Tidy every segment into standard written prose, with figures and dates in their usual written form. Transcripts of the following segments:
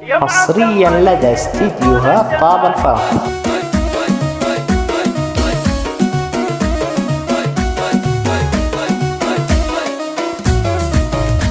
حصريا لدى استديوهات طاب الفرح.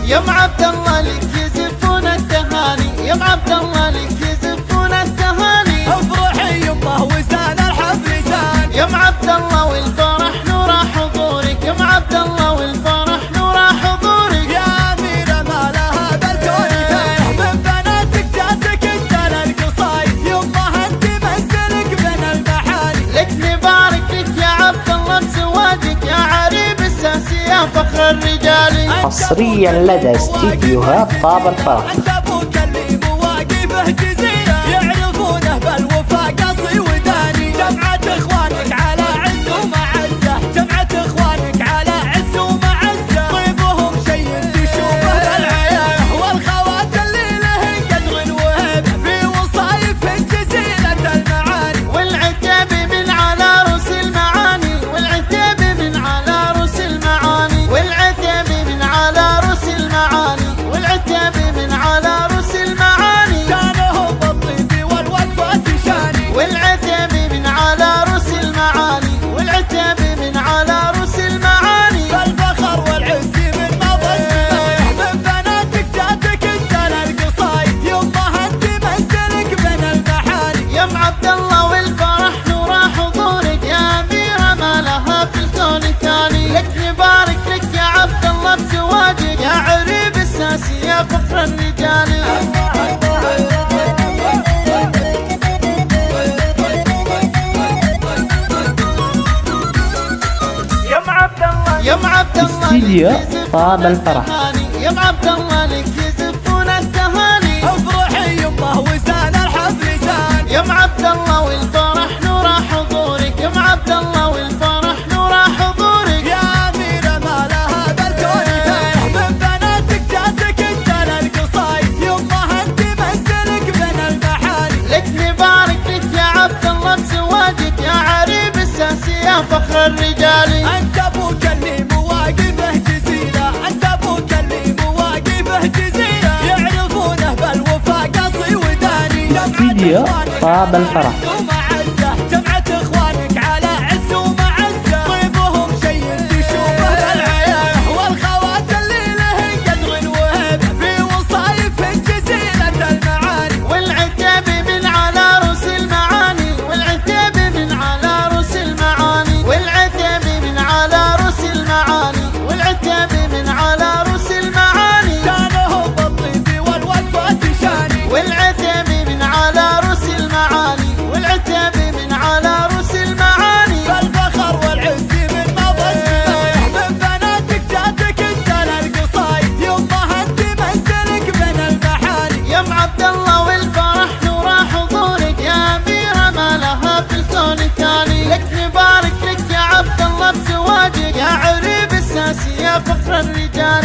يا عبد الله لك يزفون التهاني، يا عبد الله لك يزفون التهاني، افرحي يمه وزان الحفل زان. يا عبد الله والفرح نور حضورك، يا عبد الله والفرح نور حضورك، يا أميرة ما لها بالكون ثاني، من بناتك جاتك انت للقصايد، يمه انت منزلك بين المحاني. لك نبارك لك يا عبد الله بزواجك، يا عريب الساسي يا فخر الرجال. حصريا لدى استديوهات طاب الفرح. انت ابوك اللي مواقفه جزيرة، يعرفونه بالوفا قصي وداني. جمعة اخوانك على عز ومعزة، جمعة اخوانك على عز ومعزة، طيبهم شي تشوفه للعيان، والخوات اللي لهن قدر وهب في وصايف جزيلة المعاني. والعتاب من على رؤوس المعاني، والعتاب من على رؤوس المعاني، والعتاب من على رؤوس المعاني، والعتاب من على رؤوس المعاني، كانهم بالطيب والوقفة شاني. والعتاب من على رؤوس المعاني، والعتاب من على رؤوس المعاني، فالفخر والعز من مضى الزمان، من بناتك جاتك انت للقصايد، يمه انت منزلك بين المحاني. يا عبد الله والفرح نور حضورك، يا أميرة ما لها في الكون ثاني. لك نبارك لك يا عبد الله بزواجك، يا عريب الساسي يا فخر الرجال. يا عبد الله استديو طاب الفرح. يا عبد الله لك يزفون التهاني، افرحي يمه وزان الحفل زان. يا عبد الله والفرح نور حضورك، يا عبد الله والفرح نور حضورك، يا أميرة ما لها بالكون ثاني، من بناتك جاتك انت للقصايد، يمه انت منزلك بين المحاني. لك نبارك لك يا عبد الله بزواجك، يا عريب الساسي يا فخر الرجال. انت ابوك اللي مواقفه جزيلة، انت ابوك اللي مواقفه جزيلة، يعرفونه بالوفا قصي وداني. استديو طاب الفرح. ومعزة، جمعة اخوانك على عز ومعزة، طيبهم شي تشوفه للعيان، والخوات اللي لهن قدر وهب في وصايف جزيلة المعاني. والعتاب من على رؤوس المعاني، والعتاب من على رؤوس المعاني، والعتاب من على رؤوس المعاني، والعتاب من على رؤوس المعاني، كانهم بالطيب والوقفة شاني. والعتاب من على رؤوس المعاني، والعتاب من على رؤوس المعاني، فالفخر والعز من مضى الزمان، من بناتك جاتك انت للقصايد، يمه انت منزلك بين المحاني. يا عبد الله والفرح نور حضورك، يا أميرة ما لها في الكون ثاني. لك نبارك لك يا عبد الله بزواجك، يا عريب الساسي يا فخر الرجال.